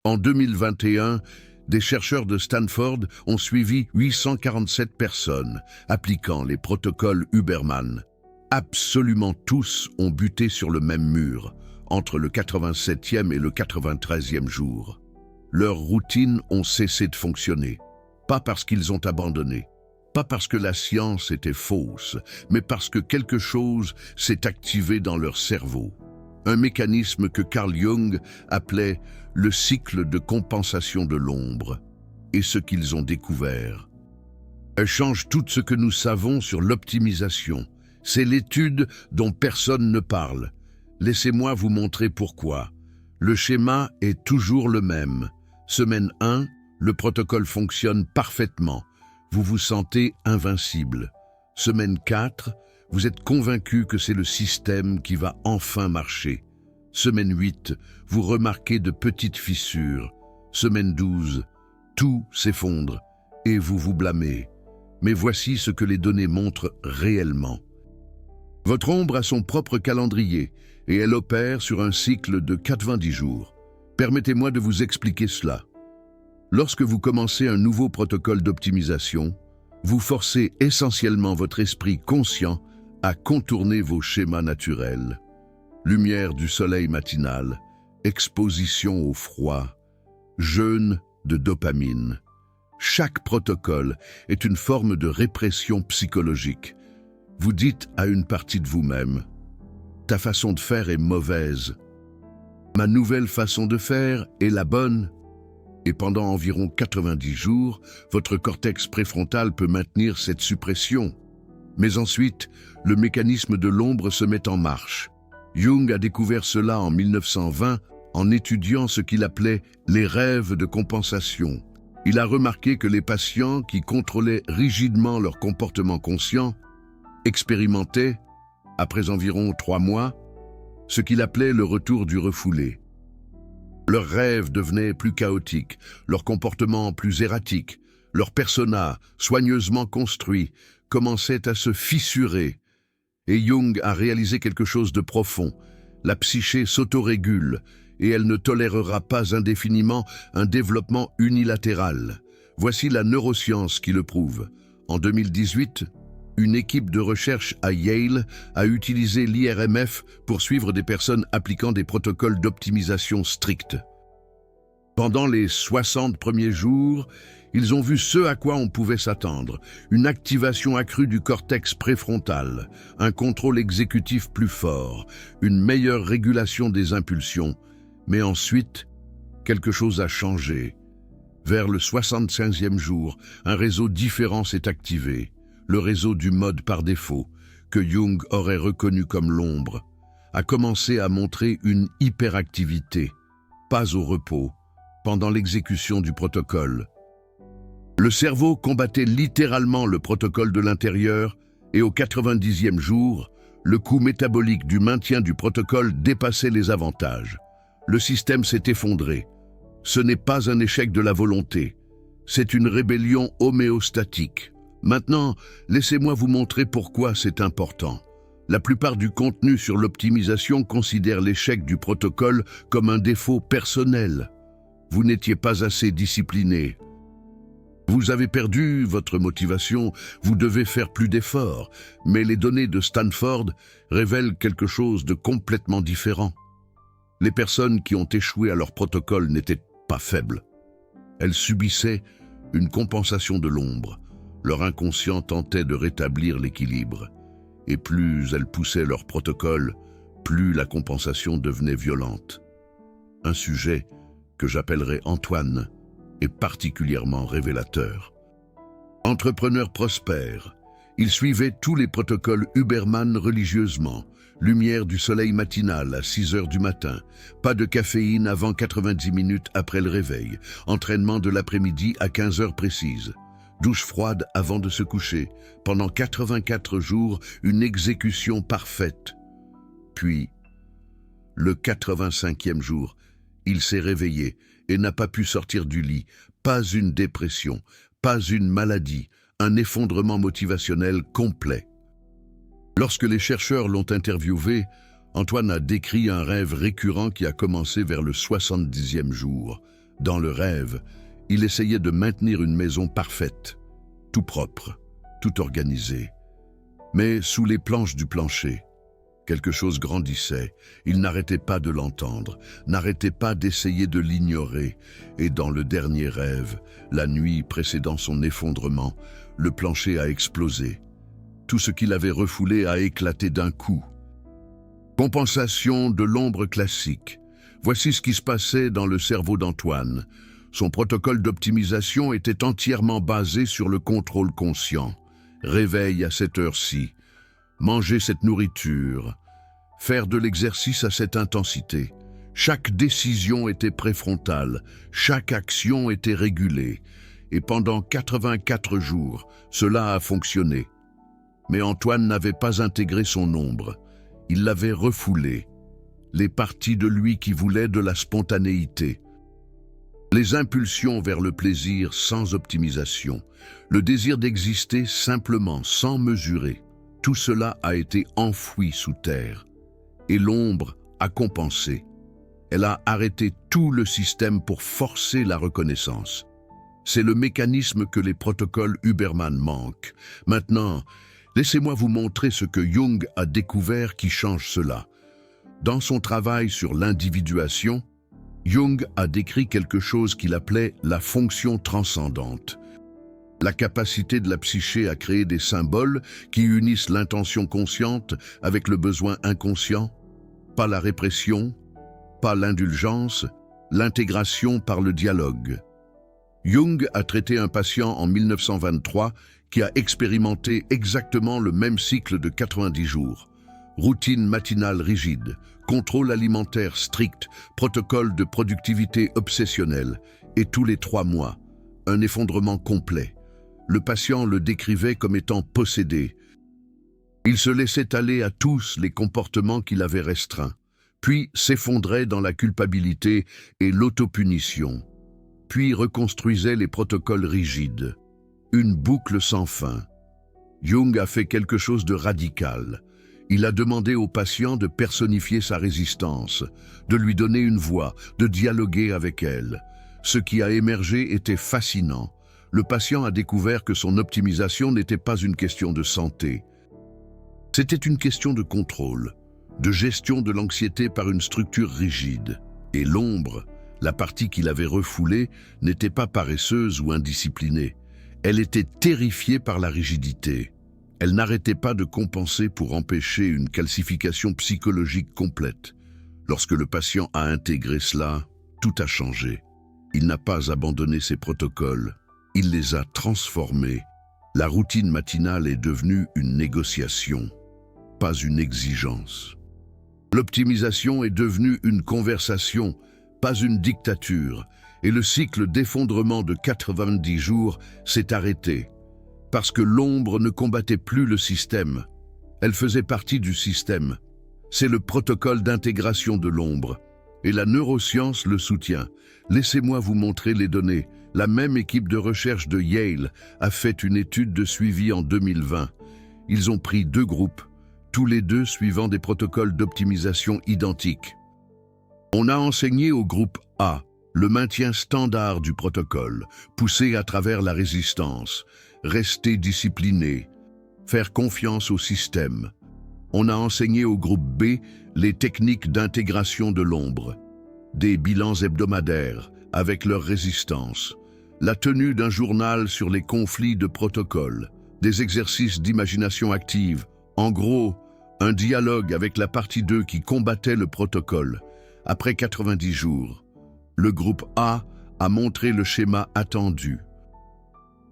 En 2021, des chercheurs de Stanford ont suivi 847 personnes appliquant les protocoles Huberman. Absolument tous ont buté sur le même mur, entre le 87e et le 93e jour. Leurs routines ont cessé de fonctionner, pas parce qu'ils ont abandonné, pas parce que la science était fausse, mais parce que quelque chose s'est activé dans leur cerveau. Un mécanisme que Carl Jung appelait le cycle de compensation de l'ombre. Et ce qu'ils ont découvert change tout ce que nous savons sur l'optimisation. C'est l'étude dont personne ne parle. Laissez-moi vous montrer pourquoi. Le schéma est toujours le même. Semaine 1, le protocole fonctionne parfaitement. Vous vous sentez invincible. Semaine 4, vous êtes convaincu que c'est le système qui va enfin marcher. Semaine 8, vous remarquez de petites fissures. Semaine 12, tout s'effondre et vous vous blâmez. Mais voici ce que les données montrent réellement. Votre ombre a son propre calendrier et elle opère sur un cycle de 90 jours. Permettez-moi de vous expliquer cela. Lorsque vous commencez un nouveau protocole d'optimisation, vous forcez essentiellement votre esprit conscient à contourner vos schémas naturels. Lumière du soleil matinal, exposition au froid, jeûne de dopamine. Chaque protocole est une forme de répression psychologique. Vous dites à une partie de vous-même, « Ta façon de faire est mauvaise. Ma nouvelle façon de faire est la bonne. » Et pendant environ 90 jours, votre cortex préfrontal peut maintenir cette suppression. Mais ensuite, le mécanisme de l'ombre se met en marche. Jung a découvert cela en 1920 en étudiant ce qu'il appelait les rêves de compensation. Il a remarqué que les patients qui contrôlaient rigidement leur comportement conscient expérimentaient, après environ 3 mois, ce qu'il appelait le retour du refoulé. Leurs rêves devenaient plus chaotiques, leur comportement plus erratique, leur persona, soigneusement construit, commençait à se fissurer. Et Jung a réalisé quelque chose de profond. La psyché s'autorégule et elle ne tolérera pas indéfiniment un développement unilatéral. Voici la neuroscience qui le prouve. En 2018, une équipe de recherche à Yale a utilisé l'IRMF pour suivre des personnes appliquant des protocoles d'optimisation stricts. Pendant les 60 premiers jours, ils ont vu ce à quoi on pouvait s'attendre, une activation accrue du cortex préfrontal, un contrôle exécutif plus fort, une meilleure régulation des impulsions. Mais ensuite, quelque chose a changé. Vers le 65e jour, un réseau différent s'est activé, le réseau du mode par défaut, que Jung aurait reconnu comme l'ombre, a commencé à montrer une hyperactivité, pas au repos, pendant l'exécution du protocole. Le cerveau combattait littéralement le protocole de l'intérieur et au 90e jour, le coût métabolique du maintien du protocole dépassait les avantages. Le système s'est effondré. Ce n'est pas un échec de la volonté, c'est une rébellion homéostatique. Maintenant, laissez-moi vous montrer pourquoi c'est important. La plupart du contenu sur l'optimisation considère l'échec du protocole comme un défaut personnel. Vous n'étiez pas assez discipliné. Vous avez perdu votre motivation, vous devez faire plus d'efforts, mais les données de Stanford révèlent quelque chose de complètement différent. Les personnes qui ont échoué à leur protocole n'étaient pas faibles. Elles subissaient une compensation de l'ombre. Leur inconscient tentait de rétablir l'équilibre. Et plus elles poussaient leur protocole, plus la compensation devenait violente. Un sujet que j'appellerai Antoine est particulièrement révélateur. Entrepreneur prospère, il suivait tous les protocoles Huberman religieusement. Lumière du soleil matinal à 6 heures du matin, pas de caféine avant 90 minutes après le réveil, entraînement de l'après-midi à 15 heures précises, douche froide avant de se coucher, pendant 84 jours, une exécution parfaite. Puis, le 85e jour, il s'est réveillé et n'a pas pu sortir du lit, pas une dépression, pas une maladie, un effondrement motivationnel complet. Lorsque les chercheurs l'ont interviewé, Antoine a décrit un rêve récurrent qui a commencé vers le 70e jour, Dans le rêve, il essayait de maintenir une maison parfaite, tout propre, tout organisé. Mais sous les planches du plancher, quelque chose grandissait. Il n'arrêtait pas de l'entendre, n'arrêtait pas d'essayer de l'ignorer. Et dans le dernier rêve, la nuit précédant son effondrement, le plancher a explosé. Tout ce qu'il avait refoulé a éclaté d'un coup. Compensation de l'ombre classique. Voici ce qui se passait dans le cerveau d'Antoine. Son protocole d'optimisation était entièrement basé sur le contrôle conscient. Réveil à cette heure-ci, manger cette nourriture, faire de l'exercice à cette intensité. Chaque décision était préfrontale, chaque action était régulée. Et pendant 84 jours, cela a fonctionné. Mais Antoine n'avait pas intégré son ombre. Il l'avait refoulée. Les parties de lui qui voulaient de la spontanéité. Les impulsions vers le plaisir sans optimisation. Le désir d'exister simplement, sans mesurer. Tout cela a été enfoui sous terre. Et l'ombre a compensé. Elle a arrêté tout le système pour forcer la reconnaissance. C'est le mécanisme que les protocoles Huberman manquent. Maintenant, laissez-moi vous montrer ce que Jung a découvert qui change cela. Dans son travail sur l'individuation, Jung a décrit quelque chose qu'il appelait la fonction transcendante. La capacité de la psyché à créer des symboles qui unissent l'intention consciente avec le besoin inconscient, pas la répression, pas l'indulgence, l'intégration par le dialogue. Jung a traité un patient en 1923 qui a expérimenté exactement le même cycle de 90 jours. Routine matinale rigide, contrôle alimentaire strict, protocole de productivité obsessionnelle, et tous les 3 mois, un effondrement complet. Le patient le décrivait comme étant possédé. Il se laissait aller à tous les comportements qu'il avait restreints, puis s'effondrait dans la culpabilité et l'autopunition, puis reconstruisait les protocoles rigides. Une boucle sans fin. Jung a fait quelque chose de radical. Il a demandé au patient de personnifier sa résistance, de lui donner une voix, de dialoguer avec elle. Ce qui a émergé était fascinant. Le patient a découvert que son optimisation n'était pas une question de santé. C'était une question de contrôle, de gestion de l'anxiété par une structure rigide. Et l'ombre, la partie qu'il avait refoulée, n'était pas paresseuse ou indisciplinée. Elle était terrifiée par la rigidité. Elle n'arrêtait pas de compenser pour empêcher une calcification psychologique complète. Lorsque le patient a intégré cela, tout a changé. Il n'a pas abandonné ses protocoles, il les a transformés. La routine matinale est devenue une négociation, pas une exigence. L'optimisation est devenue une conversation, pas une dictature, et le cycle d'effondrement de 90 jours s'est arrêté. Parce que l'ombre ne combattait plus le système. Elle faisait partie du système. C'est le protocole d'intégration de l'ombre. Et la neuroscience le soutient. Laissez-moi vous montrer les données. La même équipe de recherche de Yale a fait une étude de suivi en 2020. Ils ont pris 2 groupes, tous les 2 suivant des protocoles d'optimisation identiques. On a enseigné au groupe A le maintien standard du protocole, poussé à travers la résistance, rester discipliné, faire confiance au système. On a enseigné au groupe B les techniques d'intégration de l'ombre, des bilans hebdomadaires avec leur résistance, la tenue d'un journal sur les conflits de protocole, des exercices d'imagination active, en gros, un dialogue avec la partie 2 qui combattait le protocole. Après 90 jours, le groupe A a montré le schéma attendu.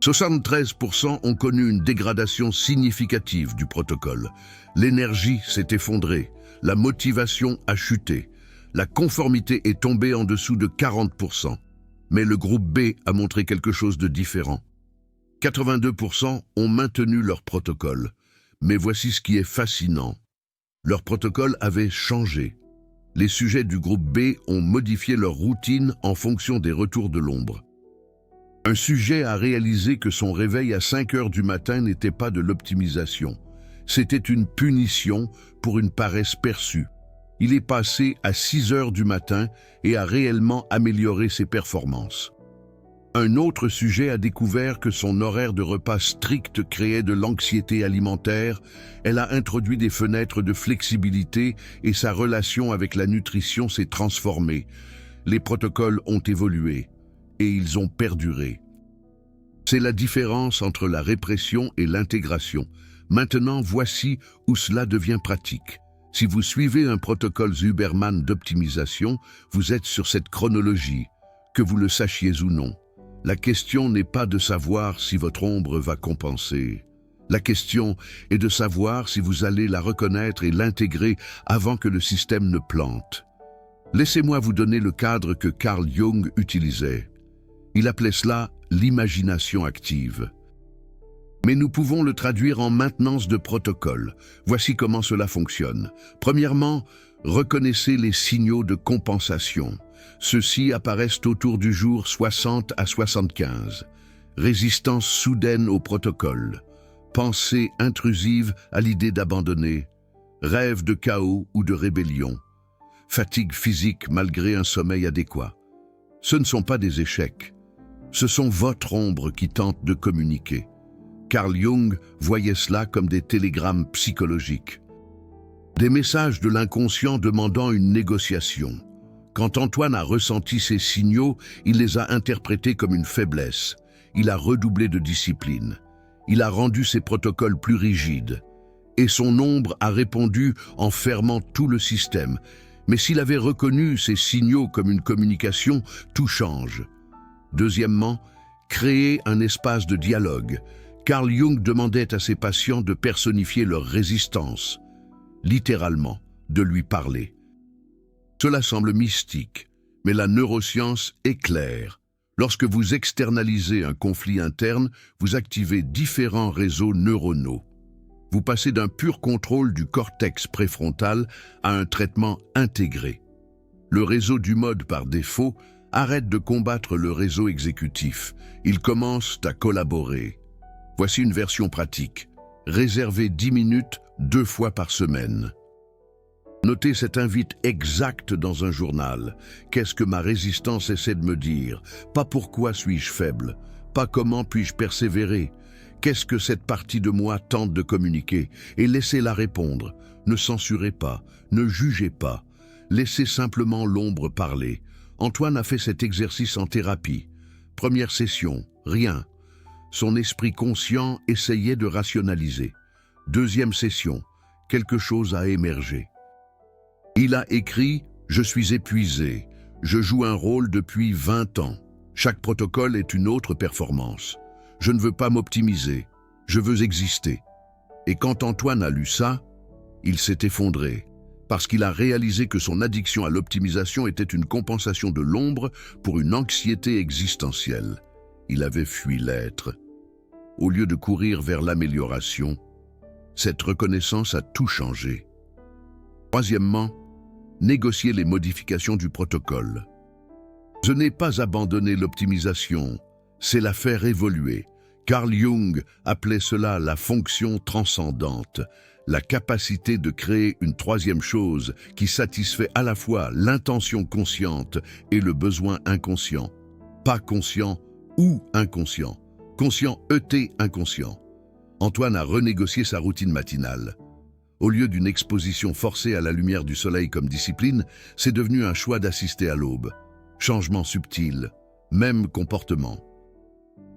73% ont connu une dégradation significative du protocole. L'énergie s'est effondrée, la motivation a chuté, la conformité est tombée en dessous de 40%. Mais le groupe B a montré quelque chose de différent. 82% ont maintenu leur protocole. Mais voici ce qui est fascinant. Leur protocole avait changé. Les sujets du groupe B ont modifié leur routine en fonction des retours de l'ombre. Un sujet a réalisé que son réveil à 5 heures du matin n'était pas de l'optimisation. C'était une punition pour une paresse perçue. Il est passé à 6 heures du matin et a réellement amélioré ses performances. Un autre sujet a découvert que son horaire de repas strict créait de l'anxiété alimentaire. Elle a introduit des fenêtres de flexibilité et sa relation avec la nutrition s'est transformée. Les protocoles ont évolué et ils ont perduré. C'est la différence entre la répression et l'intégration. Maintenant, voici où cela devient pratique. Si vous suivez un protocole Huberman d'optimisation, vous êtes sur cette chronologie, que vous le sachiez ou non. La question n'est pas de savoir si votre ombre va compenser. La question est de savoir si vous allez la reconnaître et l'intégrer avant que le système ne plante. Laissez-moi vous donner le cadre que Carl Jung utilisait. Il appelait cela l'imagination active. Mais nous pouvons le traduire en maintenance de protocole. Voici comment cela fonctionne. Premièrement, reconnaissez les signaux de compensation. Ceux-ci apparaissent autour du jour 60 à 75. Résistance soudaine au protocole. Pensée intrusive à l'idée d'abandonner. Rêve de chaos ou de rébellion. Fatigue physique malgré un sommeil adéquat. Ce ne sont pas des échecs. Ce sont votre ombre qui tente de communiquer. Carl Jung voyait cela comme des télégrammes psychologiques. Des messages de l'inconscient demandant une négociation. Quand Antoine a ressenti ces signaux, il les a interprétés comme une faiblesse. Il a redoublé de discipline. Il a rendu ses protocoles plus rigides. Et son ombre a répondu en fermant tout le système. Mais s'il avait reconnu ces signaux comme une communication, tout change. Deuxièmement, créer un espace de dialogue. Carl Jung demandait à ses patients de personnifier leur résistance, littéralement, de lui parler. Cela semble mystique, mais la neuroscience est claire. Lorsque vous externalisez un conflit interne, vous activez différents réseaux neuronaux. Vous passez d'un pur contrôle du cortex préfrontal à un traitement intégré. Le réseau du mode par défaut arrête de combattre le réseau exécutif. Ils commencent à collaborer. Voici une version pratique. Réservez 10 minutes 2 fois par semaine. Notez cette invite exacte dans un journal. Qu'est-ce que ma résistance essaie de me dire? Pas pourquoi suis-je faible? Pas comment puis-je persévérer? Qu'est-ce que cette partie de moi tente de communiquer? Et laissez-la répondre. Ne censurez pas, ne jugez pas. Laissez simplement l'ombre parler. Antoine a fait cet exercice en thérapie. Première session, rien. Son esprit conscient essayait de rationaliser. Deuxième session, quelque chose a émergé. Il a écrit « Je suis épuisé. Je joue un rôle depuis 20 ans. Chaque protocole est une autre performance. Je ne veux pas m'optimiser. Je veux exister. » Et quand Antoine a lu ça, il s'est effondré. Parce qu'il a réalisé que son addiction à l'optimisation était une compensation de l'ombre pour une anxiété existentielle. Il avait fui l'être. Au lieu de courir vers l'amélioration, cette reconnaissance a tout changé. Troisièmement, négocier les modifications du protocole. Je n'ai pas abandonné l'optimisation, c'est la faire évoluer. Carl Jung appelait cela la fonction transcendante, la capacité de créer une troisième chose qui satisfait à la fois l'intention consciente et le besoin inconscient. Pas conscient ou inconscient. Conscient inconscient. Antoine a renégocié sa routine matinale. Au lieu d'une exposition forcée à la lumière du soleil comme discipline, c'est devenu un choix d'assister à l'aube. Changement subtil, même comportement.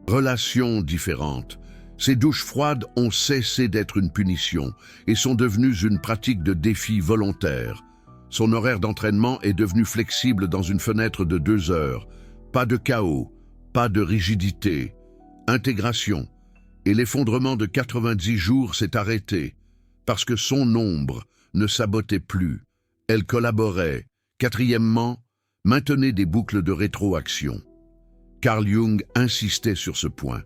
Relations différentes. Ces douches froides ont cessé d'être une punition et sont devenues une pratique de défi volontaire. Son horaire d'entraînement est devenu flexible dans une fenêtre de 2 heures. Pas de chaos, pas de rigidité. Intégration. Et l'effondrement de 90 jours s'est arrêté parce que son ombre ne sabotait plus. Elle collaborait. Quatrièmement, maintenez des boucles de rétroaction. Carl Jung insistait sur ce point.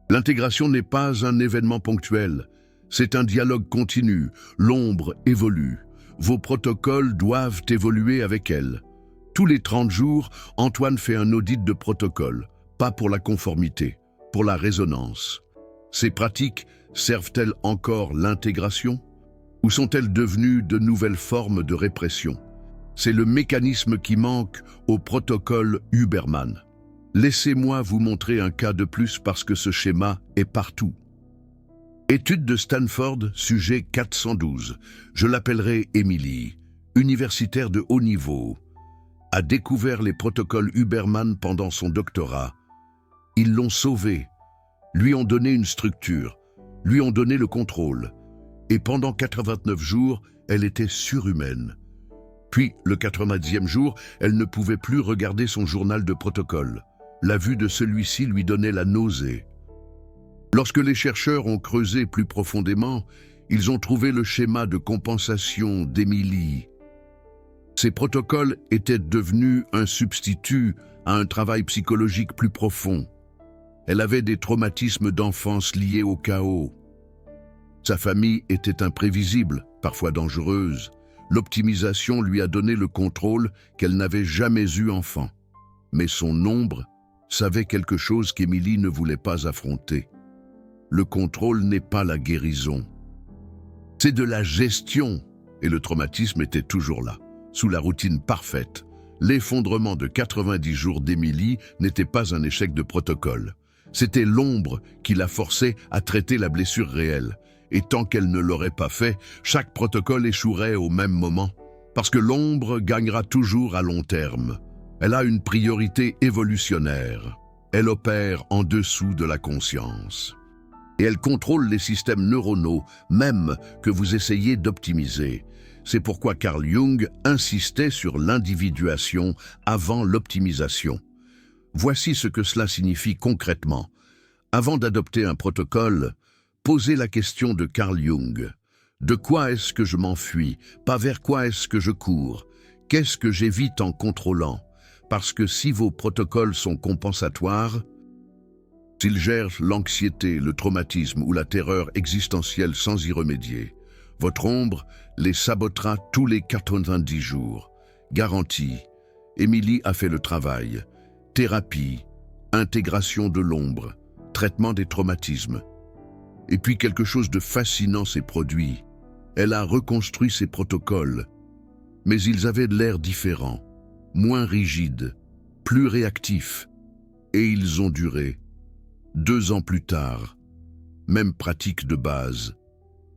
L'intégration n'est pas un événement ponctuel, c'est un dialogue continu. L'ombre évolue. Vos protocoles doivent évoluer avec elle. Tous les 30 jours, Antoine fait un audit de protocole, pas pour la conformité, pour la résonance. Ces pratiques servent-elles encore l'intégration? Ou sont-elles devenues de nouvelles formes de répression? C'est le mécanisme qui manque au protocole Huberman. Laissez-moi vous montrer un cas de plus parce que ce schéma est partout. Étude de Stanford, sujet 412. Je l'appellerai Emily, universitaire de haut niveau, a découvert les protocoles Huberman pendant son doctorat. Ils l'ont sauvée, lui ont donné une structure, lui ont donné le contrôle. Et pendant 89 jours, elle était surhumaine. Puis, le 90e jour, elle ne pouvait plus regarder son journal de protocole. La vue de celui-ci lui donnait la nausée. Lorsque les chercheurs ont creusé plus profondément, ils ont trouvé le schéma de compensation d'Emily. Ces protocoles étaient devenus un substitut à un travail psychologique plus profond. Elle avait des traumatismes d'enfance liés au chaos. Sa famille était imprévisible, parfois dangereuse. L'optimisation lui a donné le contrôle qu'elle n'avait jamais eu enfant. Mais son ombre savait quelque chose qu'Emily ne voulait pas affronter. Le contrôle n'est pas la guérison. C'est de la gestion, et le traumatisme était toujours là, sous la routine parfaite. L'effondrement de 90 jours d'Emily n'était pas un échec de protocole. C'était l'ombre qui la forçait à traiter la blessure réelle. Et tant qu'elle ne l'aurait pas fait, chaque protocole échouerait au même moment. Parce que l'ombre gagnera toujours à long terme. Elle a une priorité évolutionnaire. Elle opère en dessous de la conscience. Et elle contrôle les systèmes neuronaux, même que vous essayez d'optimiser. C'est pourquoi Carl Jung insistait sur l'individuation avant l'optimisation. Voici ce que cela signifie concrètement. Avant d'adopter un protocole, posez la question de Carl Jung. De quoi est-ce que je m'enfuis? Pas vers quoi est-ce que je cours? Qu'est-ce que j'évite en contrôlant? Parce que si vos protocoles sont compensatoires, s'ils gèrent l'anxiété, le traumatisme ou la terreur existentielle sans y remédier, votre ombre les sabotera tous les 90 jours. Garantie, Emily a fait le travail. Thérapie, intégration de l'ombre, traitement des traumatismes. Et puis quelque chose de fascinant s'est produit. Elle a reconstruit ses protocoles, mais ils avaient de l'air différents, moins rigides, plus réactifs, et ils ont duré. 2 ans plus tard, même pratique de base,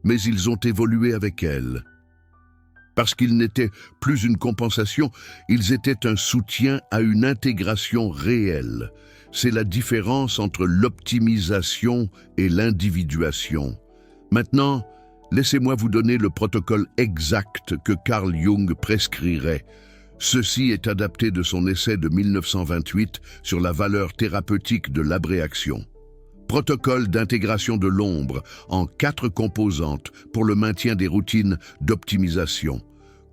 mais ils ont évolué avec elle. Parce qu'ils n'étaient plus une compensation, ils étaient un soutien à une intégration réelle. C'est la différence entre l'optimisation et l'individuation. Maintenant, laissez-moi vous donner le protocole exact que Carl Jung prescrirait. Ceci est adapté de son essai de 1928 sur la valeur thérapeutique de l'abréaction. Protocole d'intégration de l'ombre en 4 composantes pour le maintien des routines d'optimisation.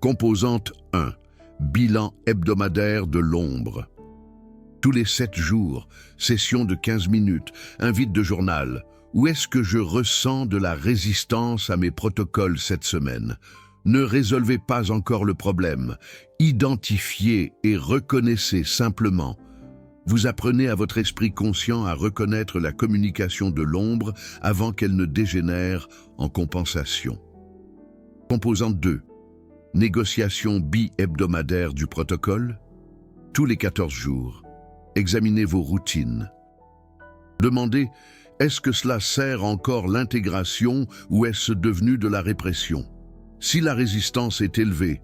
Composante 1. Bilan hebdomadaire de l'ombre. Tous les 7 jours, session de 15 minutes, un vide de journal. Où est-ce que je ressens de la résistance à mes protocoles cette semaine? Ne résolvez pas encore le problème. Identifiez et reconnaissez simplement. Vous apprenez à votre esprit conscient à reconnaître la communication de l'ombre avant qu'elle ne dégénère en compensation. Composante 2. Négociation bi-hebdomadaire du protocole. Tous les 14 jours, examinez vos routines. Demandez, est-ce que cela sert encore l'intégration ou est-ce devenu de la répression? Si la résistance est élevée,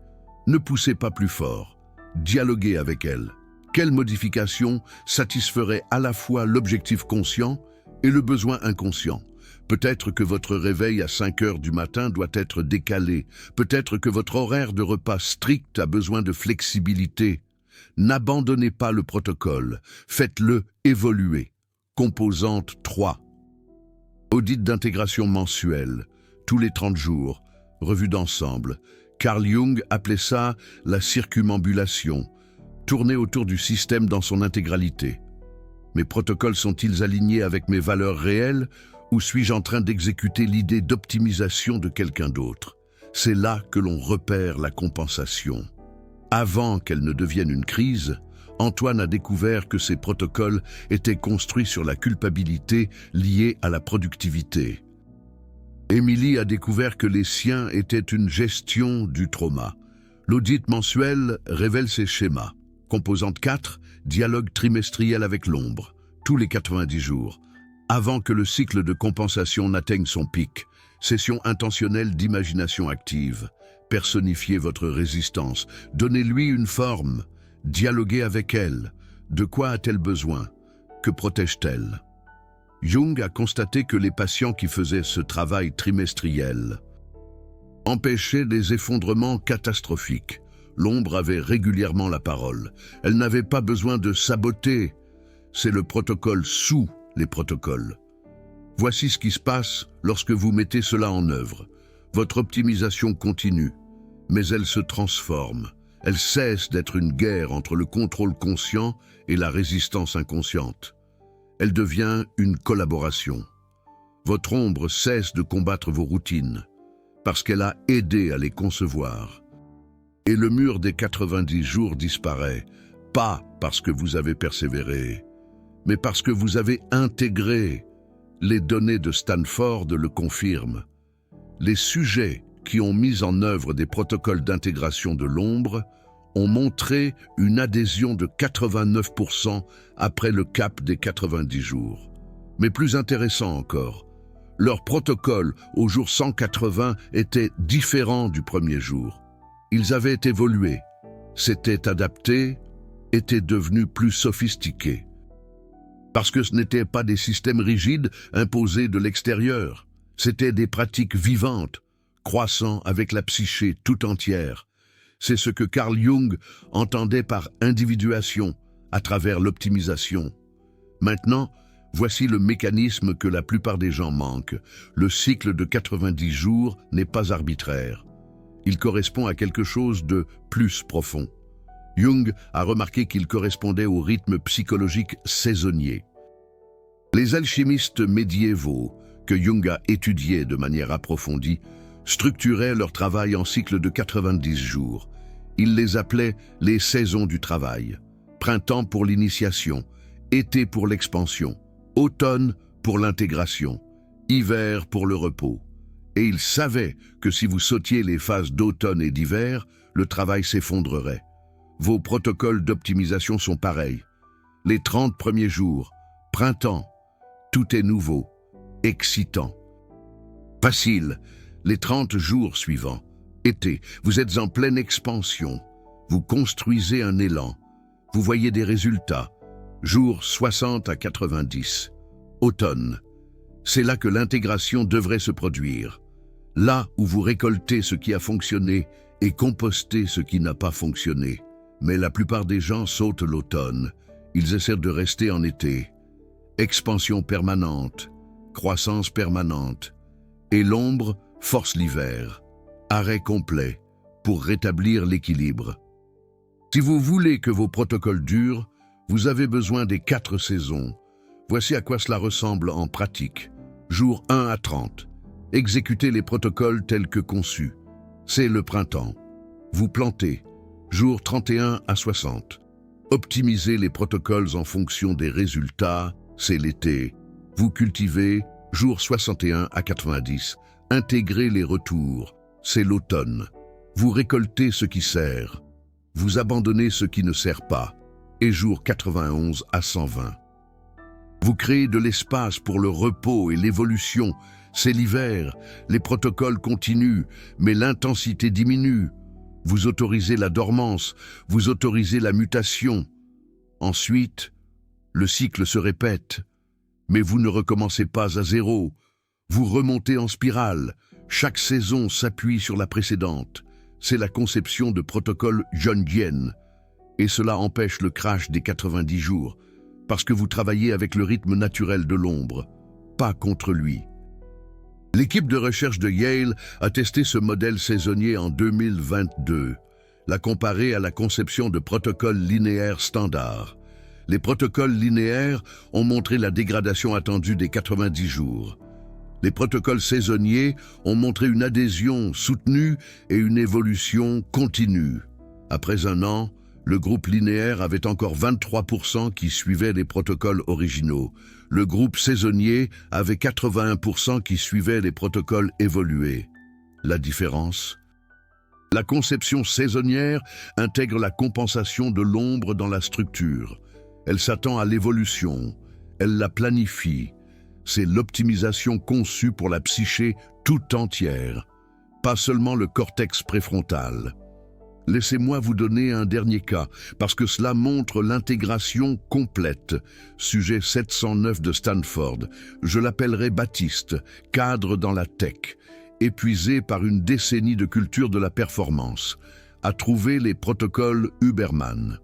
ne poussez pas plus fort. Dialoguez avec elle. Quelle modification satisferait à la fois l'objectif conscient et le besoin inconscient? Peut-être que votre réveil à 5 heures du matin doit être décalé. Peut-être que votre horaire de repas strict a besoin de flexibilité. N'abandonnez pas le protocole. Faites-le évoluer. Composante 3. Audit d'intégration mensuel. Tous les 30 jours. Revue d'ensemble. Carl Jung appelait ça la circumambulation. Tourner autour du système dans son intégralité. Mes protocoles sont-ils alignés avec mes valeurs réelles ou suis-je en train d'exécuter l'idée d'optimisation de quelqu'un d'autre? C'est là que l'on repère la compensation. Avant qu'elle ne devienne une crise, Antoine a découvert que ces protocoles étaient construits sur la culpabilité liée à la productivité. Emily a découvert que les siens étaient une gestion du trauma. L'audit mensuel révèle ses schémas. Composante 4, dialogue trimestriel avec l'ombre, tous les 90 jours, avant que le cycle de compensation n'atteigne son pic. Session intentionnelle d'imagination active. Personnifiez votre résistance. Donnez-lui une forme. Dialoguez avec elle. De quoi a-t-elle besoin? Que protège-t-elle? Jung a constaté que les patients qui faisaient ce travail trimestriel empêchaient des effondrements catastrophiques. L'ombre avait régulièrement la parole. Elle n'avait pas besoin de saboter. C'est le protocole sous les protocoles. Voici ce qui se passe lorsque vous mettez cela en œuvre. Votre optimisation continue, mais elle se transforme. Elle cesse d'être une guerre entre le contrôle conscient et la résistance inconsciente. Elle devient une collaboration. Votre ombre cesse de combattre vos routines, parce qu'elle a aidé à les concevoir. Et le mur des 90 jours disparaît, pas parce que vous avez persévéré, mais parce que vous avez intégré. Les données de Stanford le confirment. Les sujets qui ont mis en œuvre des protocoles d'intégration de l'ombre ont montré une adhésion de 89% après le cap des 90 jours. Mais plus intéressant encore, leur protocole au jour 180 était différent du premier jour. Ils avaient évolué, s'étaient adaptés, étaient devenus plus sophistiqués. Parce que ce n'étaient pas des systèmes rigides imposés de l'extérieur, c'étaient des pratiques vivantes, croissant avec la psyché tout entière. C'est ce que Carl Jung entendait par individuation à travers l'optimisation. Maintenant, voici le mécanisme que la plupart des gens manquent. Le cycle de 90 jours n'est pas arbitraire. Il correspond à quelque chose de plus profond. Jung a remarqué qu'il correspondait au rythme psychologique saisonnier. Les alchimistes médiévaux, que Jung a étudiés de manière approfondie, structuraient leur travail en cycles de 90 jours. Ils les appelaient les saisons du travail. Printemps pour l'initiation, été pour l'expansion, automne pour l'intégration, hiver pour le repos. Et ils savaient que si vous sautiez les phases d'automne et d'hiver, le travail s'effondrerait. Vos protocoles d'optimisation sont pareils. Les 30 premiers jours, printemps, tout est nouveau, excitant. Facile, les 30 jours suivants, été, vous êtes en pleine expansion. Vous construisez un élan. Vous voyez des résultats. Jours 60 à 90. Automne. C'est là que l'intégration devrait se produire. Là où vous récoltez ce qui a fonctionné et compostez ce qui n'a pas fonctionné. Mais la plupart des gens sautent l'automne. Ils essaient de rester en été. Expansion permanente, croissance permanente. Et l'ombre force l'hiver. Arrêt complet pour rétablir l'équilibre. Si vous voulez que vos protocoles durent, vous avez besoin des 4 saisons. Voici à quoi cela ressemble en pratique. Jour 1 à 30. Exécutez les protocoles tels que conçus. C'est le printemps. Vous plantez. Jour 31 à 60. Optimisez les protocoles en fonction des résultats. C'est l'été. Vous cultivez. Jour 61 à 90. Intégrez les retours. C'est l'automne. Vous récoltez ce qui sert. Vous abandonnez ce qui ne sert pas. Et jour 91 à 120. Vous créez de l'espace pour le repos et l'évolution. C'est l'hiver. Les protocoles continuent, mais l'intensité diminue. Vous autorisez la dormance. Vous autorisez la mutation. Ensuite, le cycle se répète. Mais vous ne recommencez pas à zéro. Vous remontez en spirale. Chaque saison s'appuie sur la précédente. C'est la conception de protocole jungienne. Et cela empêche le crash des 90 jours, parce que vous travaillez avec le rythme naturel de l'ombre, pas contre lui. L'équipe de recherche de Yale a testé ce modèle saisonnier en 2022, l'a comparé à la conception de protocoles linéaires standards. Les protocoles linéaires ont montré la dégradation attendue des 90 jours. Les protocoles saisonniers ont montré une adhésion soutenue et une évolution continue. Après un an, Le groupe linéaire avait encore 23% qui suivaient les protocoles originaux. Le groupe saisonnier avait 81% qui suivaient les protocoles évolués. La différence ? La conception saisonnière intègre la compensation de l'ombre dans la structure. Elle s'attend à l'évolution. Elle la planifie. C'est l'optimisation conçue pour la psyché tout entière, pas seulement le cortex préfrontal. Laissez-moi vous donner un dernier cas, parce que cela montre l'intégration complète. Sujet 709 de Stanford. Je l'appellerai Baptiste, cadre dans la tech, épuisé par une décennie de culture de la performance, a trouvé les protocoles Huberman.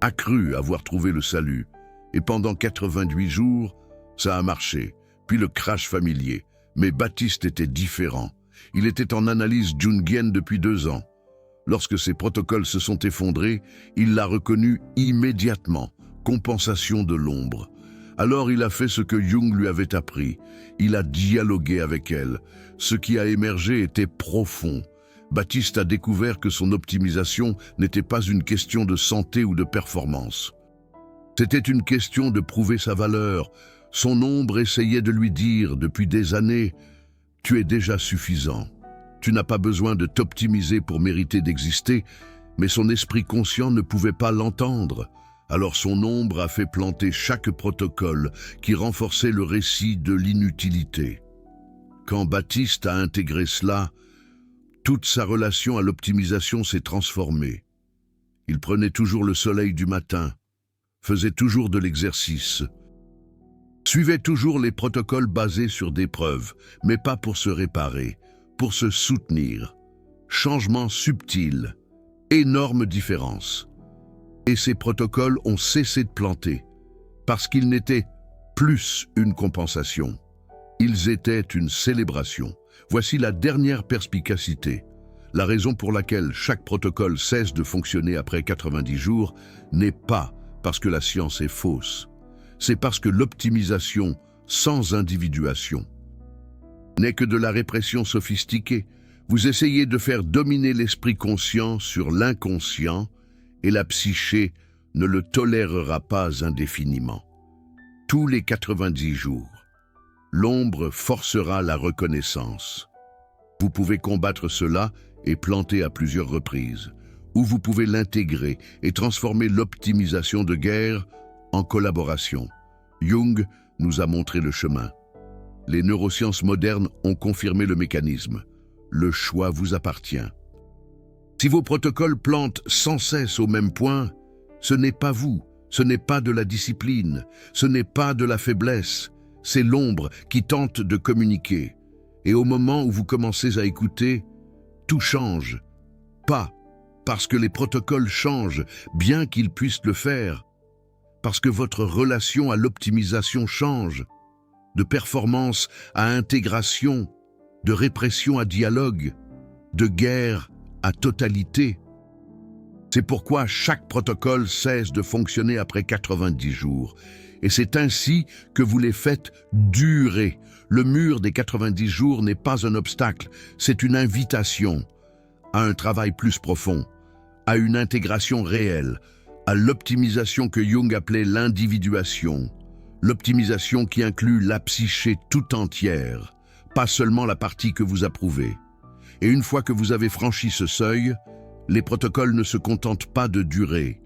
A cru avoir trouvé le salut, et pendant 88 jours, ça a marché, puis le crash familier. Mais Baptiste était différent. Il était en analyse jungienne depuis 2 ans. Lorsque ses protocoles se sont effondrés, il l'a reconnu immédiatement, compensation de l'ombre. Alors il a fait ce que Jung lui avait appris. Il a dialogué avec elle. Ce qui a émergé était profond. Baptiste a découvert que son optimisation n'était pas une question de santé ou de performance. C'était une question de prouver sa valeur. Son ombre essayait de lui dire depuis des années « Tu es déjà suffisant ». Tu n'as pas besoin de t'optimiser pour mériter d'exister, mais son esprit conscient ne pouvait pas l'entendre. Alors son ombre a fait planter chaque protocole qui renforçait le récit de l'inutilité. Quand Baptiste a intégré cela, toute sa relation à l'optimisation s'est transformée. Il prenait toujours le soleil du matin, faisait toujours de l'exercice, suivait toujours les protocoles basés sur des preuves, mais pas pour se réparer, pour se soutenir. Changement subtil, énorme différence. Et ces protocoles ont cessé de planter, parce qu'ils n'étaient plus une compensation. Ils étaient une célébration. Voici la dernière perspicacité. La raison pour laquelle chaque protocole cesse de fonctionner après 90 jours n'est pas parce que la science est fausse. C'est parce que l'optimisation sans individuation n'est que de la répression sophistiquée. Vous essayez de faire dominer l'esprit conscient sur l'inconscient et la psyché ne le tolérera pas indéfiniment. Tous les 90 jours, l'ombre forcera la reconnaissance. Vous pouvez combattre cela et planter à plusieurs reprises, ou vous pouvez l'intégrer et transformer l'optimisation de guerre en collaboration. Jung nous a montré le chemin. Les neurosciences modernes ont confirmé le mécanisme. Le choix vous appartient. Si vos protocoles plantent sans cesse au même point, ce n'est pas vous, ce n'est pas de la discipline, ce n'est pas de la faiblesse, c'est l'ombre qui tente de communiquer. Et au moment où vous commencez à écouter, tout change. Pas parce que les protocoles changent, bien qu'ils puissent le faire, parce que votre relation à l'optimisation change. De performance à intégration, de répression à dialogue, de guerre à totalité. C'est pourquoi chaque protocole cesse de fonctionner après 90 jours. Et c'est ainsi que vous les faites durer. Le mur des 90 jours n'est pas un obstacle, c'est une invitation à un travail plus profond, à une intégration réelle, à l'optimisation que Jung appelait l'individuation. L'optimisation qui inclut la psyché tout entière, pas seulement la partie que vous approuvez. Et une fois que vous avez franchi ce seuil, les protocoles ne se contentent pas de durer.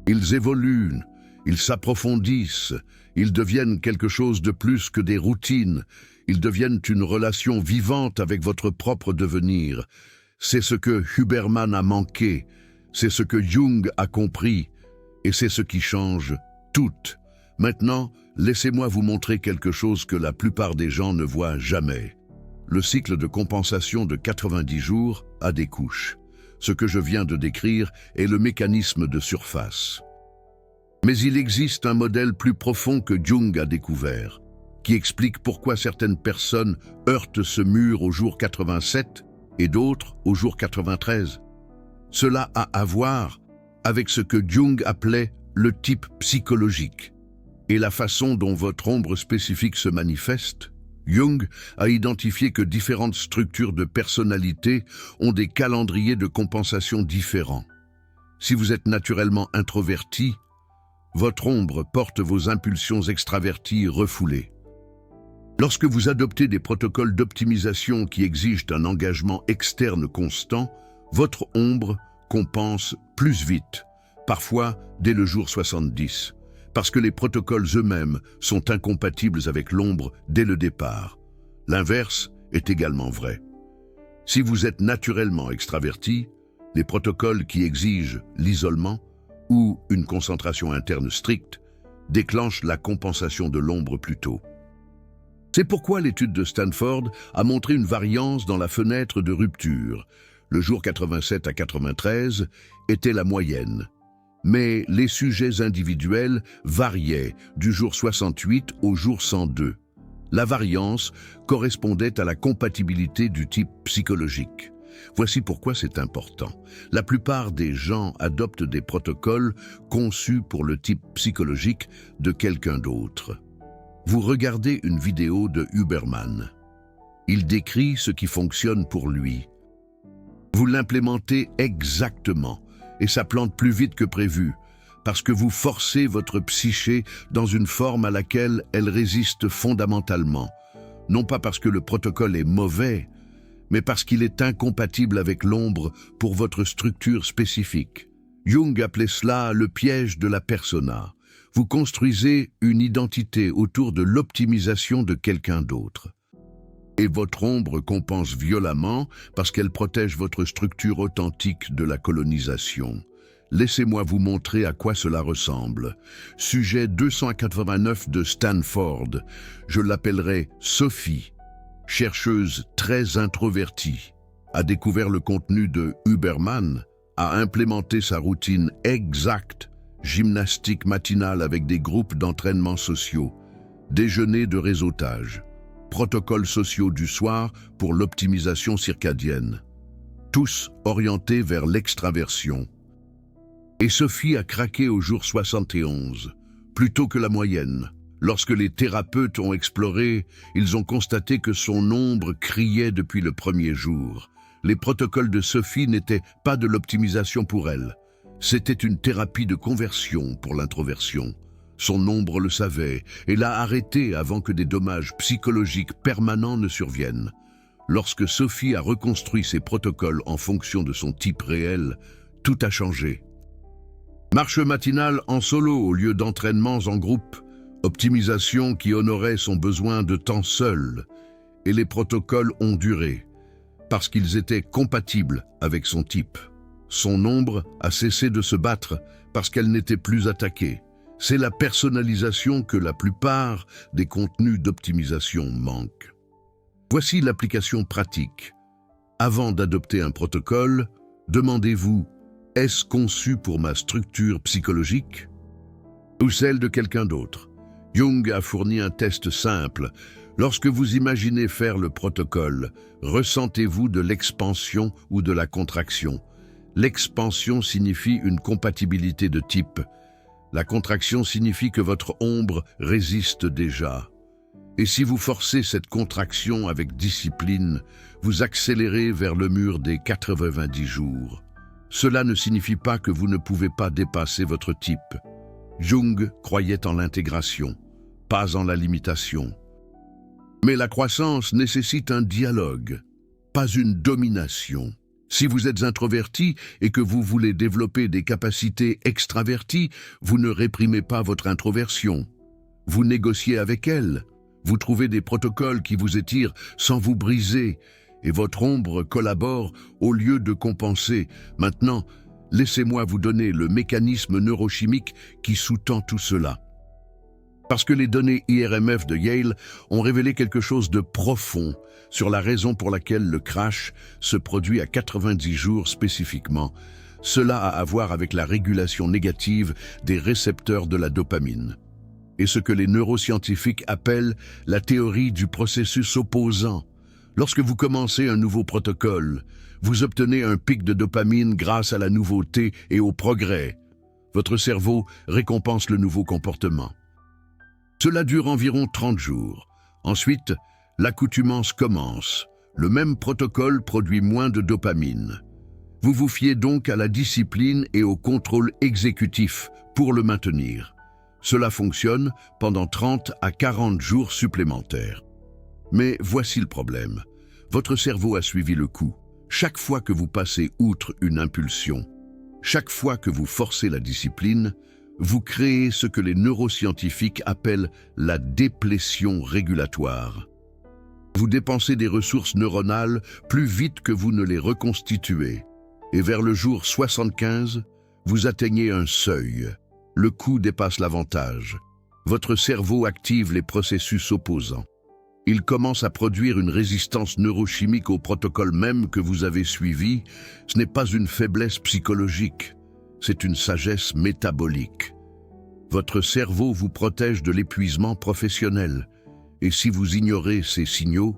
Ils évoluent, ils s'approfondissent, ils deviennent quelque chose de plus que des routines, ils deviennent une relation vivante avec votre propre devenir. C'est ce que Huberman a manqué, c'est ce que Jung a compris, et c'est ce qui change tout. Maintenant, laissez-moi vous montrer quelque chose que la plupart des gens ne voient jamais. Le cycle de compensation de 90 jours a des couches. Ce que je viens de décrire est le mécanisme de surface. Mais il existe un modèle plus profond que Jung a découvert, qui explique pourquoi certaines personnes heurtent ce mur au jour 87 et d'autres au jour 93. Cela a à voir avec ce que Jung appelait le type psychologique et la façon dont votre ombre spécifique se manifeste. Jung a identifié que différentes structures de personnalité ont des calendriers de compensation différents. Si vous êtes naturellement introverti, votre ombre porte vos impulsions extraverties refoulées. Lorsque vous adoptez des protocoles d'optimisation qui exigent un engagement externe constant, votre ombre compense plus vite, parfois dès le jour 70, parce que les protocoles eux-mêmes sont incompatibles avec l'ombre dès le départ. L'inverse est également vrai. Si vous êtes naturellement extraverti, les protocoles qui exigent l'isolement ou une concentration interne stricte déclenchent la compensation de l'ombre plus tôt. C'est pourquoi l'étude de Stanford a montré une variance dans la fenêtre de rupture. Le jour 87 à 93 était la moyenne, mais les sujets individuels variaient du jour 68 au jour 102. La variance correspondait à la compatibilité du type psychologique. Voici pourquoi c'est important. La plupart des gens adoptent des protocoles conçus pour le type psychologique de quelqu'un d'autre. Vous regardez une vidéo de Huberman. Il décrit ce qui fonctionne pour lui. Vous l'implémentez exactement et ça plante plus vite que prévu parce que vous forcez votre psyché dans une forme à laquelle elle résiste fondamentalement. Non pas parce que le protocole est mauvais, mais parce qu'il est incompatible avec l'ombre pour votre structure spécifique. Jung appelait cela le piège de la persona. Vous construisez une identité autour de l'optimisation de quelqu'un d'autre. Et votre ombre compense violemment parce qu'elle protège votre structure authentique de la colonisation. Laissez-moi vous montrer à quoi cela ressemble. Sujet 289 de Stanford. Je l'appellerai Sophie, chercheuse très introvertie, a découvert le contenu de Huberman, a implémenté sa routine exacte, gymnastique matinale avec des groupes d'entraînement sociaux, déjeuner de réseautage, protocoles sociaux du soir pour l'optimisation circadienne, tous orientés vers l'extraversion. Et Sophie a craqué au jour 71, plutôt que la moyenne. Lorsque les thérapeutes ont exploré, ils ont constaté que son ombre criait depuis le premier jour. Les protocoles de Sophie n'étaient pas de l'optimisation pour elle. C'était une thérapie de conversion pour l'introversion. Son ombre le savait et l'a arrêté avant que des dommages psychologiques permanents ne surviennent. Lorsque Sophie a reconstruit ses protocoles en fonction de son type réel, tout a changé. Marche matinale en solo au lieu d'entraînements en groupe, optimisation qui honorait son besoin de temps seul, et les protocoles ont duré, parce qu'ils étaient compatibles avec son type. Son ombre a cessé de se battre parce qu'elle n'était plus attaquée. C'est la personnalisation que la plupart des contenus d'optimisation manquent. Voici l'application pratique. Avant d'adopter un protocole, demandez-vous: est-ce conçu pour ma structure psychologique ou celle de quelqu'un d'autre? Jung a fourni un test simple. Lorsque vous imaginez faire le protocole, ressentez-vous de l'expansion ou de la contraction? L'expansion signifie une compatibilité de type. La contraction signifie que votre ombre résiste déjà. Et si vous forcez cette contraction avec discipline, vous accélérez vers le mur des 90 jours. Cela ne signifie pas que vous ne pouvez pas dépasser votre type. Jung croyait en l'intégration, pas en la limitation. Mais la croissance nécessite un dialogue, pas une domination. Si vous êtes introverti et que vous voulez développer des capacités extraverties, vous ne réprimez pas votre introversion. Vous négociez avec elle. Vous trouvez des protocoles qui vous étirent sans vous briser, et votre ombre collabore au lieu de compenser. Maintenant, laissez-moi vous donner le mécanisme neurochimique qui sous-tend tout cela. Parce que les données IRMF de Yale ont révélé quelque chose de profond sur la raison pour laquelle le crash se produit à 90 jours spécifiquement. Cela a à voir avec la régulation négative des récepteurs de la dopamine. Et ce que les neuroscientifiques appellent la théorie du processus opposant. Lorsque vous commencez un nouveau protocole, vous obtenez un pic de dopamine grâce à la nouveauté et au progrès. Votre cerveau récompense le nouveau comportement. Cela dure environ 30 jours. Ensuite, l'accoutumance commence. Le même protocole produit moins de dopamine. Vous vous fiez donc à la discipline et au contrôle exécutif pour le maintenir. Cela fonctionne pendant 30 à 40 jours supplémentaires. Mais voici le problème. Votre cerveau a suivi le coup. Chaque fois que vous passez outre une impulsion, chaque fois que vous forcez la discipline, vous créez ce que les neuroscientifiques appellent la déplétion régulatoire. Vous dépensez des ressources neuronales plus vite que vous ne les reconstituez. Et vers le jour 75, vous atteignez un seuil. Le coup dépasse l'avantage. Votre cerveau active les processus opposants. Il commence à produire une résistance neurochimique au protocole même que vous avez suivi. Ce n'est pas une faiblesse psychologique, c'est une sagesse métabolique. Votre cerveau vous protège de l'épuisement professionnel. Et si vous ignorez ces signaux,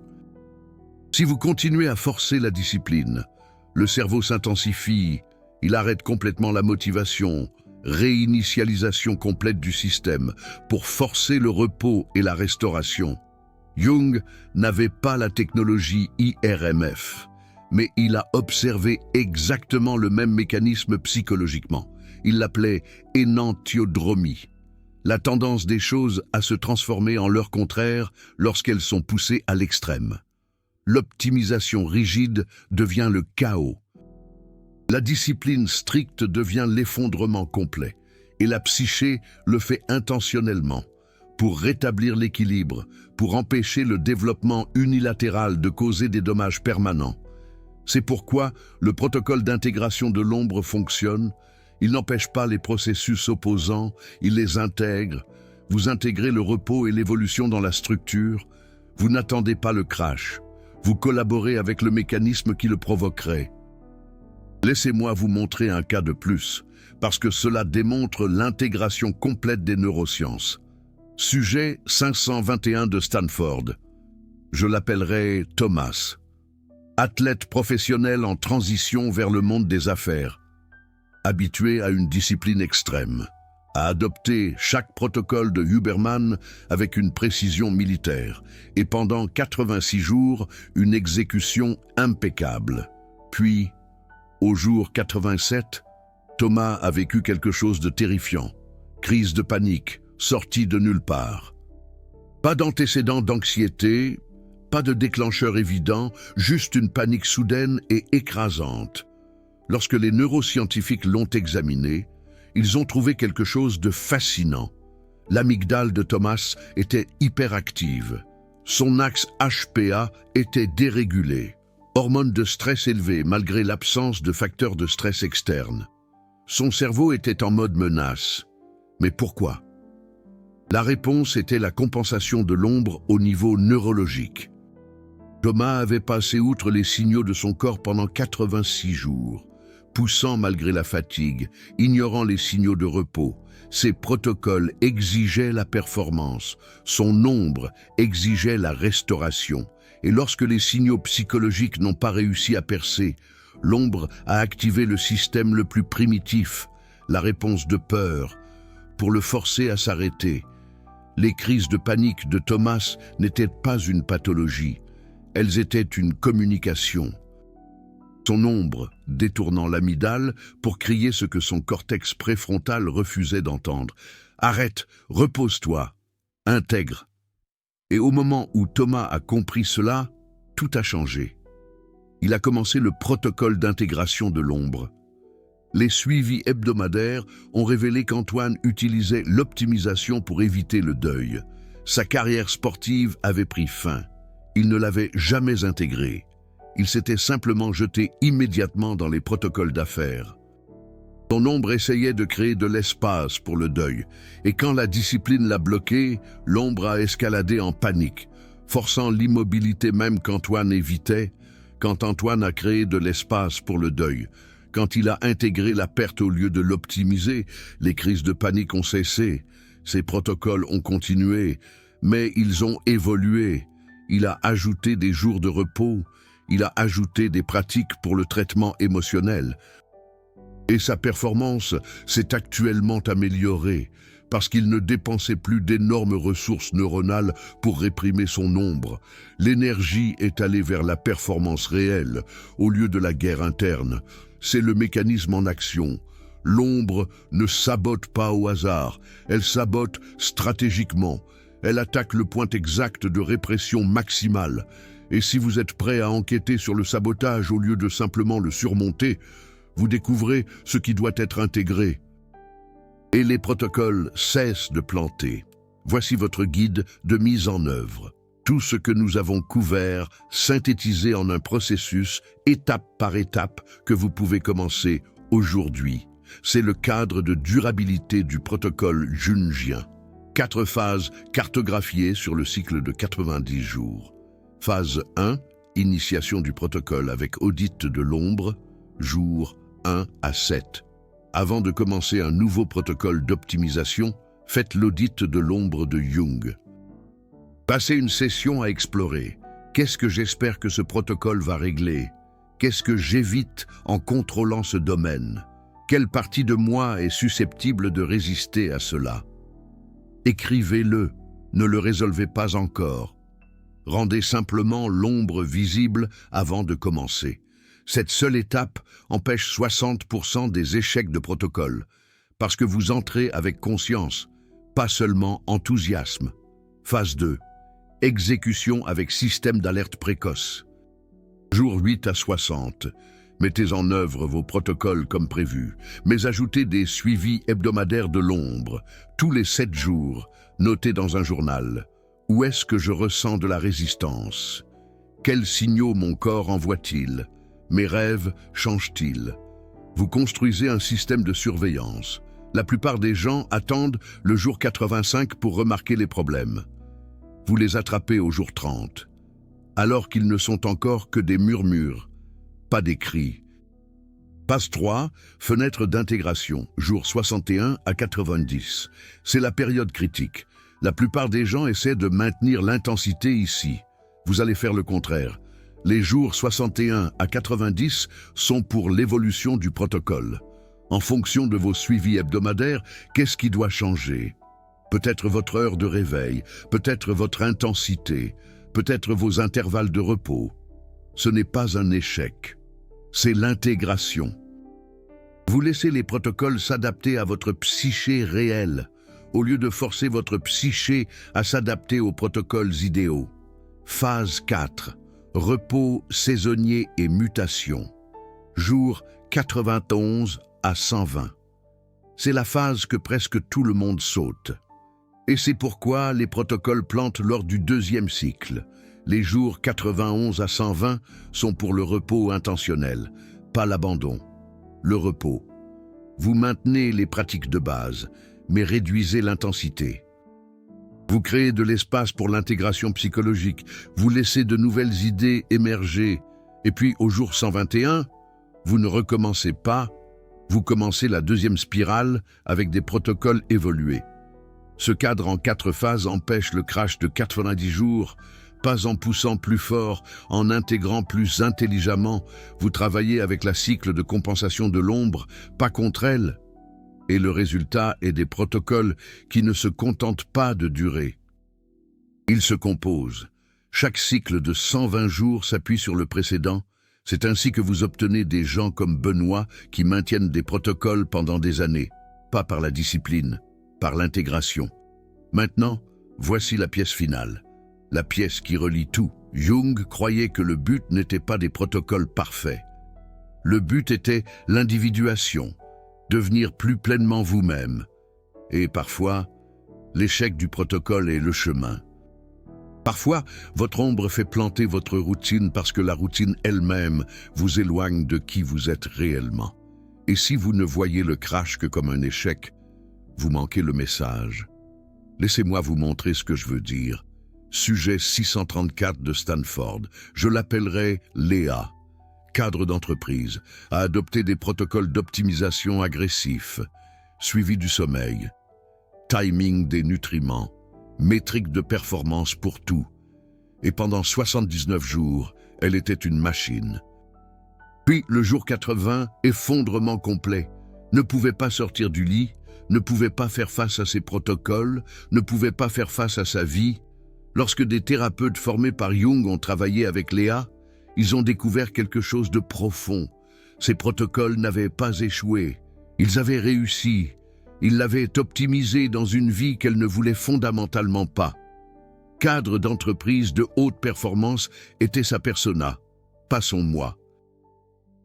si vous continuez à forcer la discipline, le cerveau s'intensifie, il arrête complètement la motivation, réinitialisation complète du système pour forcer le repos et la restauration. Jung n'avait pas la technologie IRMF, mais il a observé exactement le même mécanisme psychologiquement. Il l'appelait énantiodromie, la tendance des choses à se transformer en leur contraire lorsqu'elles sont poussées à l'extrême. L'optimisation rigide devient le chaos. La discipline stricte devient l'effondrement complet, et la psyché le fait intentionnellement, pour rétablir l'équilibre, pour empêcher le développement unilatéral de causer des dommages permanents. C'est pourquoi le protocole d'intégration de l'ombre fonctionne. Il n'empêche pas les processus opposants, il les intègre. Vous intégrez le repos et l'évolution dans la structure. Vous n'attendez pas le crash. Vous collaborez avec le mécanisme qui le provoquerait. Laissez-moi vous montrer un cas de plus, parce que cela démontre l'intégration complète des neurosciences. Sujet 521 de Stanford. Je l'appellerai Thomas. Athlète professionnel en transition vers le monde des affaires. Habitué à une discipline extrême. A adopté chaque protocole de Huberman avec une précision militaire. Et pendant 86 jours, une exécution impeccable. Puis, au jour 87, Thomas a vécu quelque chose de terrifiant. Crise de panique. Sorti de nulle part. Pas d'antécédent d'anxiété, pas de déclencheur évident, juste une panique soudaine et écrasante. Lorsque les neuroscientifiques l'ont examiné, ils ont trouvé quelque chose de fascinant. L'amygdale de Thomas était hyperactive. Son axe HPA était dérégulé. Hormone de stress élevée malgré l'absence de facteurs de stress externes. Son cerveau était en mode menace. Mais pourquoi ? La réponse était la compensation de l'ombre au niveau neurologique. Thomas avait passé outre les signaux de son corps pendant 86 jours, poussant malgré la fatigue, ignorant les signaux de repos. Ses protocoles exigeaient la performance, son ombre exigeait la restauration. Et lorsque les signaux psychologiques n'ont pas réussi à percer, l'ombre a activé le système le plus primitif, la réponse de peur, pour le forcer à s'arrêter. Les crises de panique de Thomas n'étaient pas une pathologie, elles étaient une communication. Son ombre détournant l'amygdale pour crier ce que son cortex préfrontal refusait d'entendre. « Arrête, repose-toi, intègre ». Et au moment où Thomas a compris cela, tout a changé. Il a commencé le protocole d'intégration de l'ombre. Les suivis hebdomadaires ont révélé qu'Antoine utilisait l'optimisation pour éviter le deuil. Sa carrière sportive avait pris fin. Il ne l'avait jamais intégrée. Il s'était simplement jeté immédiatement dans les protocoles d'affaires. Son ombre essayait de créer de l'espace pour le deuil, et quand la discipline l'a bloqué, l'ombre a escaladé en panique, forçant l'immobilité même qu'Antoine évitait, quand Antoine a créé de l'espace pour le deuil. Quand il a intégré la perte au lieu de l'optimiser, les crises de panique ont cessé. Ces protocoles ont continué, mais ils ont évolué. Il a ajouté des jours de repos, il a ajouté des pratiques pour le traitement émotionnel. Et sa performance s'est actuellement améliorée parce qu'il ne dépensait plus d'énormes ressources neuronales pour réprimer son ombre. L'énergie est allée vers la performance réelle au lieu de la guerre interne. c'est le mécanisme en action. L'ombre ne sabote pas au hasard, elle sabote stratégiquement. Elle attaque le point exact de répression maximale. Et si vous êtes prêt à enquêter sur le sabotage au lieu de simplement le surmonter, vous découvrez ce qui doit être intégré. Et les protocoles cessent de planter. Voici votre guide de mise en œuvre. Tout ce que nous avons couvert, synthétisé en un processus, étape par étape, que vous pouvez commencer aujourd'hui. C'est le cadre de durabilité du protocole jungien. 4 phases cartographiées sur le cycle de 90 jours. Phase 1, initiation du protocole avec audit de l'ombre, jours 1 à 7. Avant de commencer un nouveau protocole d'optimisation, faites l'audit de l'ombre de Jung. Passez une session à explorer. Qu'est-ce que j'espère que ce protocole va régler? Qu'est-ce que j'évite en contrôlant ce domaine? Quelle partie de moi est susceptible de résister à cela? Écrivez-le, ne le résolvez pas encore. Rendez simplement l'ombre visible avant de commencer. Cette seule étape empêche 60% des échecs de protocole, parce que vous entrez avec conscience, pas seulement enthousiasme. Phase 2. Exécution avec système d'alerte précoce. Jour 8 à 60. Mettez en œuvre vos protocoles comme prévu, mais ajoutez des suivis hebdomadaires de l'ombre, tous les 7 jours, notez dans un journal. Où est-ce que je ressens de la résistance? Quels signaux mon corps envoie-t-il? Mes rêves changent-ils? Vous construisez un système de surveillance. La plupart des gens attendent le jour 85 pour remarquer les problèmes. Vous les attrapez au jour 30, alors qu'ils ne sont encore que des murmures, pas des cris. Phase 3, fenêtre d'intégration, jour 61 à 90. C'est la période critique. La plupart des gens essaient de maintenir l'intensité ici. Vous allez faire le contraire. Les jours 61 à 90 sont pour l'évolution du protocole. En fonction de vos suivis hebdomadaires, qu'est-ce qui doit changer? Peut-être votre heure de réveil, peut-être votre intensité, peut-être vos intervalles de repos. Ce n'est pas un échec, c'est l'intégration. Vous laissez les protocoles s'adapter à votre psyché réelle, au lieu de forcer votre psyché à s'adapter aux protocoles idéaux. Phase 4. Repos saisonnier et mutation. Jour 91 à 120. C'est la phase que presque tout le monde saute. Et c'est pourquoi les protocoles plantent lors du 2e cycle. Les jours 91 à 120 sont pour le repos intentionnel, pas l'abandon. Le repos. Vous maintenez les pratiques de base, mais réduisez l'intensité. Vous créez de l'espace pour l'intégration psychologique, vous laissez de nouvelles idées émerger, et puis au jour 121, vous ne recommencez pas, vous commencez la 2e spirale avec des protocoles évolués. Ce cadre en 4 phases empêche le crash de 90 jours, pas en poussant plus fort, en intégrant plus intelligemment, vous travaillez avec la cycle de compensation de l'ombre, pas contre elle. Et le résultat est des protocoles qui ne se contentent pas de durer. Ils se composent. Chaque cycle de 120 jours s'appuie sur le précédent. C'est ainsi que vous obtenez des gens comme Benoît qui maintiennent des protocoles pendant des années, pas par la discipline, par l'intégration. Maintenant, voici la pièce finale. La pièce qui relie tout. Jung croyait que le but n'était pas des protocoles parfaits. Le but était l'individuation, devenir plus pleinement vous-même. Et parfois, l'échec du protocole est le chemin. Parfois, votre ombre fait planter votre routine parce que la routine elle-même vous éloigne de qui vous êtes réellement. Et si vous ne voyez le crash que comme un échec, vous manquez le message. Laissez-moi vous montrer ce que je veux dire. Sujet 634 de Stanford. Je l'appellerai Léa. Cadre d'entreprise, a adopté des protocoles d'optimisation agressifs, suivi du sommeil, timing des nutriments, métrique de performance pour tout. Et pendant 79 jours, elle était une machine. Puis, le jour 80, effondrement complet. Ne pouvait pas sortir du lit, ne pouvait pas faire face à ses protocoles, ne pouvait pas faire face à sa vie. Lorsque des thérapeutes formés par Jung ont travaillé avec Léa, ils ont découvert quelque chose de profond. Ces protocoles n'avaient pas échoué. Ils avaient réussi. Ils l'avaient optimisé dans une vie qu'elle ne voulait fondamentalement pas. Cadre d'entreprise de haute performance était sa persona, pas son moi.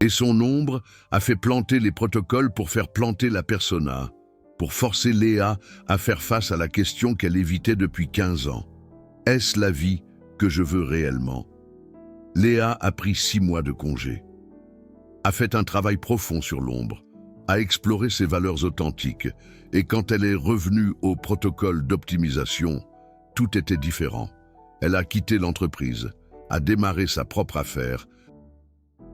Et son ombre a fait planter les protocoles pour faire planter la persona, pour forcer Léa à faire face à la question qu'elle évitait depuis 15 ans. Est-ce la vie que je veux réellement? Léa a pris 6 mois de congé, a fait un travail profond sur l'ombre, a exploré ses valeurs authentiques, et quand elle est revenue au protocole d'optimisation, tout était différent. Elle a quitté l'entreprise, a démarré sa propre affaire,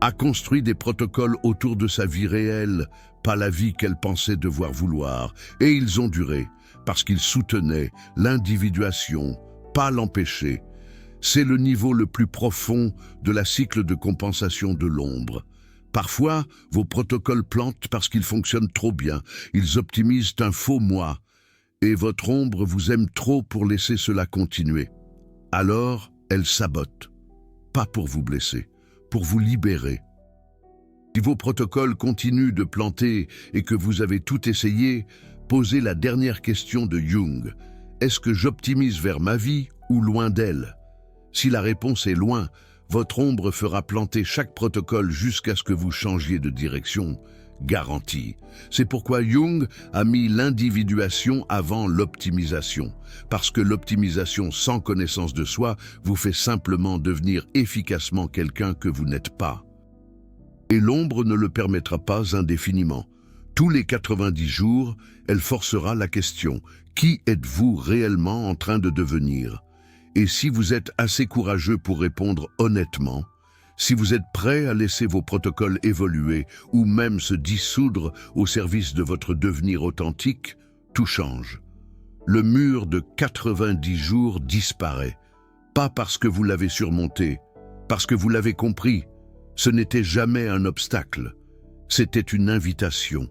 a construit des protocoles autour de sa vie réelle, pas la vie qu'elle pensait devoir vouloir, et ils ont duré, parce qu'ils soutenaient l'individuation, pas l'empêcher. C'est le niveau le plus profond de la cycle de compensation de l'ombre. Parfois, vos protocoles plantent parce qu'ils fonctionnent trop bien, ils optimisent un faux moi, et votre ombre vous aime trop pour laisser cela continuer. Alors, elle sabote, pas pour vous blesser, pour vous libérer. Si vos protocoles continuent de planter et que vous avez tout essayé, posez la dernière question de Jung. Est-ce que j'optimise vers ma vie ou loin d'elle? Si la réponse est loin, votre ombre fera planter chaque protocole jusqu'à ce que vous changiez de direction. Garantie. C'est pourquoi Jung a mis l'individuation avant l'optimisation, parce que l'optimisation sans connaissance de soi vous fait simplement devenir efficacement quelqu'un que vous n'êtes pas. Et l'ombre ne le permettra pas indéfiniment. Tous les 90 jours, elle forcera la question « Qui êtes-vous réellement en train de devenir ?» Et si vous êtes assez courageux pour répondre honnêtement, si vous êtes prêt à laisser vos protocoles évoluer ou même se dissoudre au service de votre devenir authentique, tout change. Le mur de 90 jours disparaît, pas parce que vous l'avez surmonté, parce que vous l'avez compris. Ce n'était jamais un obstacle, c'était une invitation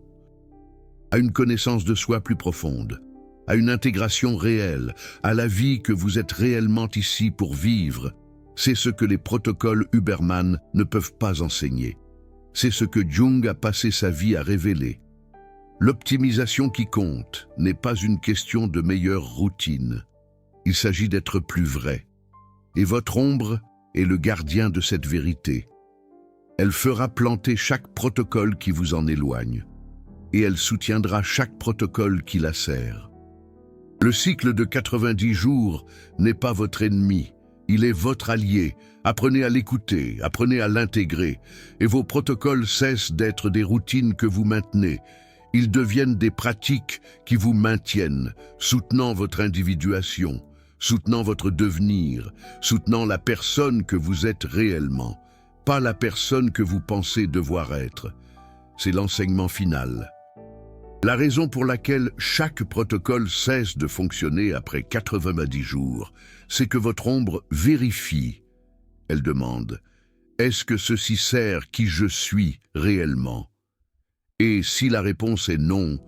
à une connaissance de soi plus profonde, à une intégration réelle, à la vie que vous êtes réellement ici pour vivre. C'est ce que les protocoles Huberman ne peuvent pas enseigner. C'est ce que Jung a passé sa vie à révéler. L'optimisation qui compte n'est pas une question de meilleure routine. Il s'agit d'être plus vrai. Et votre ombre est le gardien de cette vérité. Elle fera planter chaque protocole qui vous en éloigne. Et elle soutiendra chaque protocole qui la sert. Le cycle de 90 jours n'est pas votre ennemi, il est votre allié. Apprenez à l'écouter, apprenez à l'intégrer, et vos protocoles cessent d'être des routines que vous maintenez. Ils deviennent des pratiques qui vous maintiennent, soutenant votre individuation, soutenant votre devenir, soutenant la personne que vous êtes réellement, pas la personne que vous pensez devoir être. C'est l'enseignement final. La raison pour laquelle chaque protocole cesse de fonctionner après 90 jours, c'est que votre ombre vérifie. Elle demande « Est-ce que ceci sert qui je suis réellement ?» Et si la réponse est non,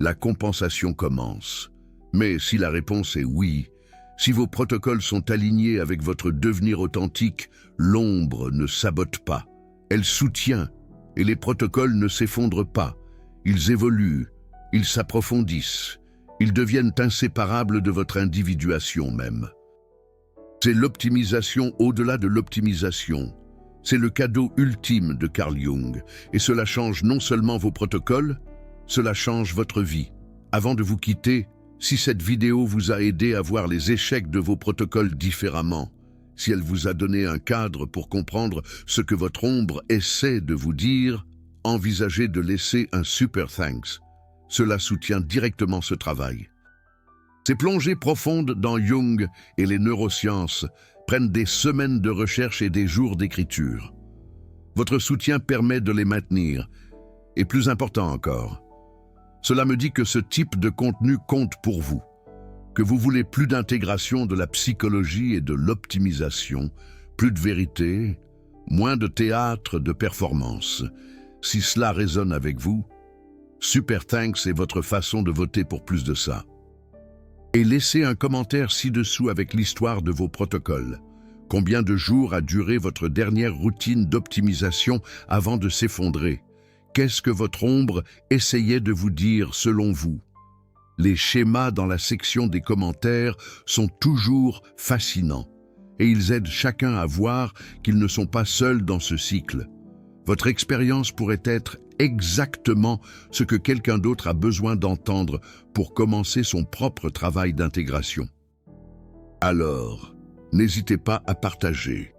la compensation commence. Mais si la réponse est oui, si vos protocoles sont alignés avec votre devenir authentique, l'ombre ne sabote pas. Elle soutient, et les protocoles ne s'effondrent pas. Ils évoluent. Ils s'approfondissent, ils deviennent inséparables de votre individuation même. C'est l'optimisation au-delà de l'optimisation. C'est le cadeau ultime de Carl Jung, et cela change non seulement vos protocoles, cela change votre vie. Avant de vous quitter, si cette vidéo vous a aidé à voir les échecs de vos protocoles différemment, si elle vous a donné un cadre pour comprendre ce que votre ombre essaie de vous dire, envisagez de laisser un super thanks. Cela soutient directement ce travail. Ces plongées profondes dans Jung et les neurosciences prennent des semaines de recherche et des jours d'écriture. Votre soutien permet de les maintenir. Et plus important encore, cela me dit que ce type de contenu compte pour vous, que vous voulez plus d'intégration de la psychologie et de l'optimisation, plus de vérité, moins de théâtre, de performance. Si cela résonne avec vous, Super Thanks est votre façon de voter pour plus de ça. Et laissez un commentaire ci-dessous avec l'histoire de vos protocoles. Combien de jours a duré votre dernière routine d'optimisation avant de s'effondrer? Qu'est-ce que votre ombre essayait de vous dire selon vous? Les schémas dans la section des commentaires sont toujours fascinants et ils aident chacun à voir qu'ils ne sont pas seuls dans ce cycle. Votre expérience pourrait être exactement ce que quelqu'un d'autre a besoin d'entendre pour commencer son propre travail d'intégration. Alors, n'hésitez pas à partager.